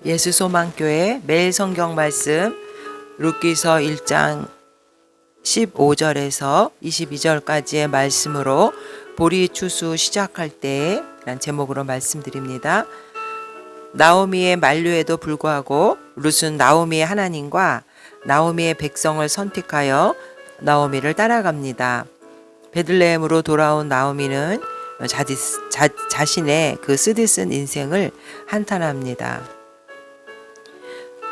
예수소망교회 매일 성경 말씀 룻기서 1장 15절에서 22절까지의 말씀으로 보리 추수 시작할 때에 라는 제목으로 말씀드립니다. 나오미의 만류에도 불구하고 룻은 나오미의 하나님과 나오미의 백성을 선택하여 나오미를 따라갑니다. 베들레헴으로 돌아온 나오미는 자신의 그 쓰디쓴 인생을 한탄합니다.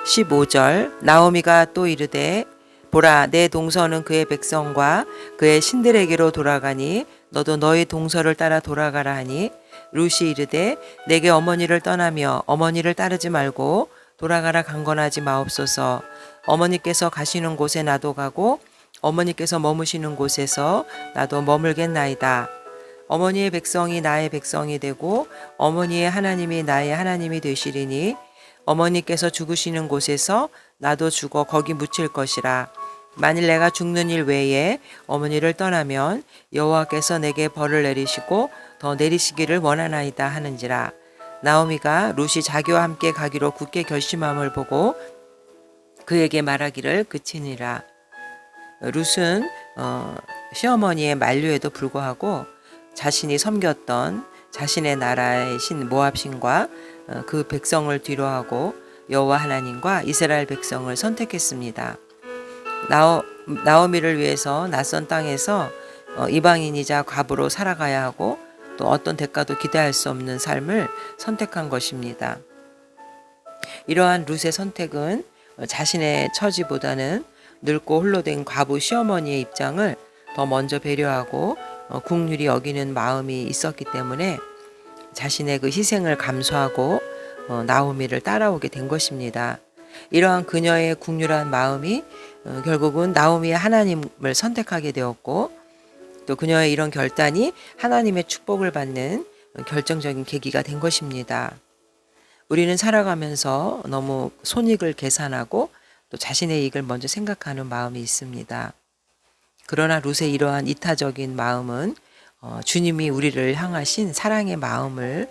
15절 나오미가 또 이르되 보라 내 동서는 그의 백성과 그의 신들에게로 돌아가니 너도 너희 동서를 따라 돌아가라 하니 룻이 이르되 내게 어머니를 떠나며 어머니를 따르지 말고 돌아가라 강건하지 마옵소서. 어머니께서 가시는 곳에 나도 가고 어머니께서 머무시는 곳에서 나도 머물겠나이다. 어머니의 백성이 나의 백성이 되고 어머니의 하나님이 나의 하나님이 되시리니 어머니께서 죽으시는 곳에서 나도 죽어 거기 묻힐 것이라. 만일 내가 죽는 일 외에 어머니를 떠나면 여호와께서 내게 벌을 내리시고 더 내리시기를 원하나이다 하는지라. 나오미가 룻이 자기와 함께 가기로 굳게 결심함을 보고 그에게 말하기를 그치니라. 룻은 시어머니의 만류에도 불구하고 자신이 섬겼던 자신의 나라의 신 모압 신과 그 백성을 뒤로하고 여호와 하나님과 이스라엘 백성을 선택했습니다. 나오미를 위해서 낯선 땅에서 이방인이자 과부로 살아가야 하고 또 어떤 대가도 기대할 수 없는 삶을 선택한 것입니다. 이러한 룻의 선택은 자신의 처지보다는 늙고 홀로 된 과부 시어머니의 입장을 더 먼저 배려하고 긍휼히 여기는 마음이 있었기 때문에 자신의 그 희생을 감수하고 나오미를 따라오게 된 것입니다. 이러한 그녀의 긍휼한 마음이 결국은 나오미의 하나님을 선택하게 되었고 또 그녀의 이런 결단이 하나님의 축복을 받는 결정적인 계기가 된 것입니다. 우리는 살아가면서 너무 손익을 계산하고 또 자신의 이익을 먼저 생각하는 마음이 있습니다. 그러나 룻의 이러한 이타적인 마음은 주님이 우리를 향하신 사랑의 마음을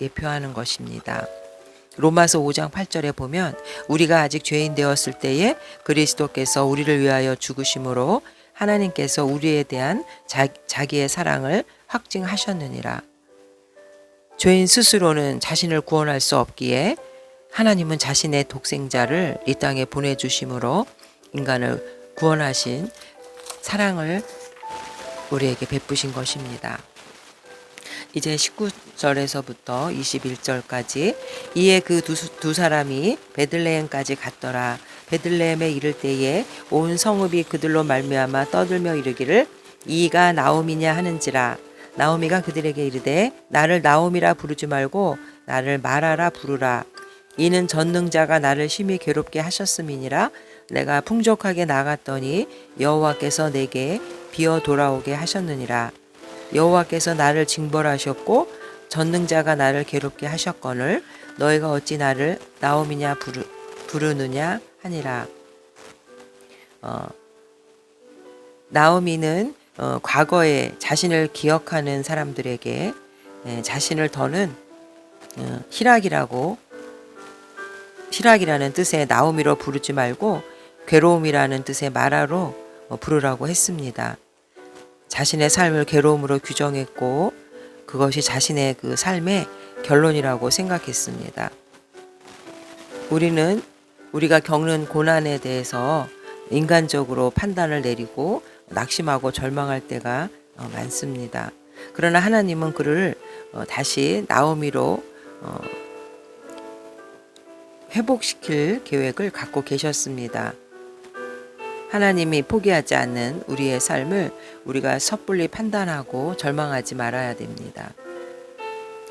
예표하는 것입니다. 로마서 5장 8절에 보면 우리가 아직 죄인 되었을 때에 그리스도께서 우리를 위하여 죽으심으로 하나님께서 우리에 대한 자기의 사랑을 확증하셨느니라. 죄인 스스로는 자신을 구원할 수 없기에 하나님은 자신의 독생자를 이 땅에 보내주심으로 인간을 구원하신 사랑을 우리에게 베푸신 것입니다. 이제 19절에서부터 21절까지 이에 그 두 사람이 베들레헴까지 갔더라. 베들레헴에 이를 때에 온 성읍이 그들로 말미암아 떠들며 이르기를 이가 나오미냐 하는지라. 나오미가 그들에게 이르되 나를 나오미라 부르지 말고 나를 마라라 부르라. 이는 전능자가 나를 심히 괴롭게 하셨음이니라. 내가 풍족하게 나갔더니 여호와께서 내게 비어 돌아오게 하셨느니라. 여호와께서 나를 징벌하셨고 전능자가 나를 괴롭게 하셨거늘 너희가 어찌 나를 나오미냐 부르느냐 하니라. 나오미는 과거에 자신을 기억하는 사람들에게 자신을 더는 희락이라는 뜻의 나오미로 부르지 말고 괴로움이라는 뜻의 마라로 부르라고 했습니다. 자신의 삶을 괴로움으로 규정했고 그것이 자신의 그 삶의 결론이라고 생각했습니다. 우리는 우리가 겪는 고난에 대해서 인간적으로 판단을 내리고 낙심하고 절망할 때가 많습니다. 그러나 하나님은 그를 다시 나오미로 회복시킬 계획을 갖고 계셨습니다. 하나님이 포기하지 않는 우리의 삶을 우리가 섣불리 판단하고 절망하지 말아야 됩니다.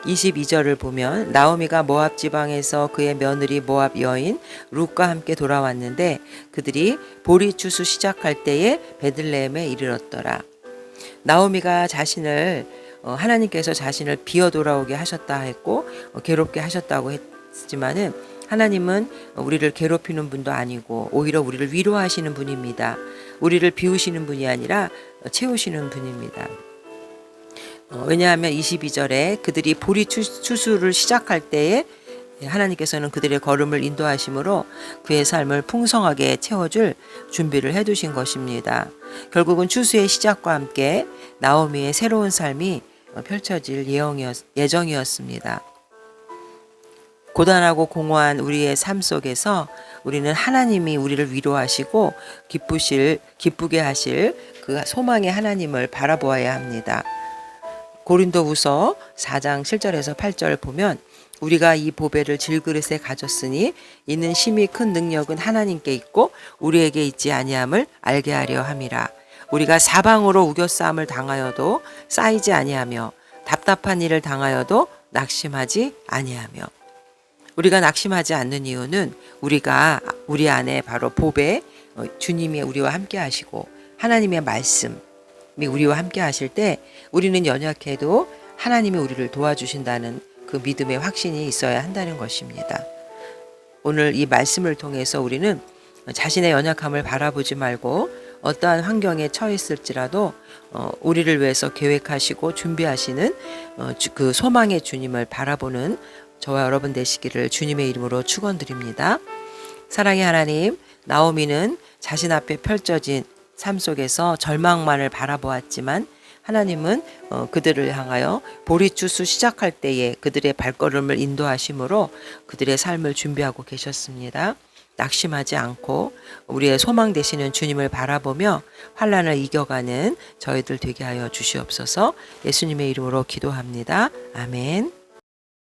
22절을 보면 나오미가 모압 지방에서 그의 며느리 모압 여인 룻과 함께 돌아왔는데 그들이 보리 추수 시작할 때에 베들레헴에 이르렀더라. 나오미가 하나님께서 자신을 비어 돌아오게 하셨다 했고 괴롭게 하셨다고 했지만은 하나님은 우리를 괴롭히는 분도 아니고 오히려 우리를 위로하시는 분입니다. 우리를 비우시는 분이 아니라 채우시는 분입니다. 왜냐하면 22절에 그들이 보리 추수를 시작할 때에 하나님께서는 그들의 걸음을 인도하심으로 그의 삶을 풍성하게 채워줄 준비를 해두신 것입니다. 결국은 추수의 시작과 함께 나오미의 새로운 삶이 펼쳐질 예정이었습니다. 고단하고 공허한 우리의 삶 속에서 우리는 하나님이 우리를 위로하시고 기쁘게 하실 그 소망의 하나님을 바라보아야 합니다. 고린도후서 4장 7절에서 8절 보면 우리가 이 보배를 질그릇에 가졌으니 이는 심히 큰 능력은 하나님께 있고 우리에게 있지 아니함을 알게 하려 함이라. 우리가 사방으로 우겨싸움을 당하여도 쌓이지 아니하며 답답한 일을 당하여도 낙심하지 아니하며. 우리가 낙심하지 않는 이유는 우리 안에 바로 보배, 주님이 우리와 함께 하시고 하나님의 말씀이 우리와 함께 하실 때 우리는 연약해도 하나님이 우리를 도와주신다는 그 믿음의 확신이 있어야 한다는 것입니다. 오늘 이 말씀을 통해서 우리는 자신의 연약함을 바라보지 말고 어떠한 환경에 처했을지라도 우리를 위해서 계획하시고 준비하시는 그 소망의 주님을 바라보는 저와 여러분 되시기를 주님의 이름으로 축원드립니다. 사랑의 하나님, 나오미는 자신 앞에 펼쳐진 삶 속에서 절망만을 바라보았지만 하나님은 그들을 향하여 보리추수 시작할 때에 그들의 발걸음을 인도하심으로 그들의 삶을 준비하고 계셨습니다. 낙심하지 않고 우리의 소망 되시는 주님을 바라보며 환난을 이겨가는 저희들 되게 하여 주시옵소서. 예수님의 이름으로 기도합니다. 아멘.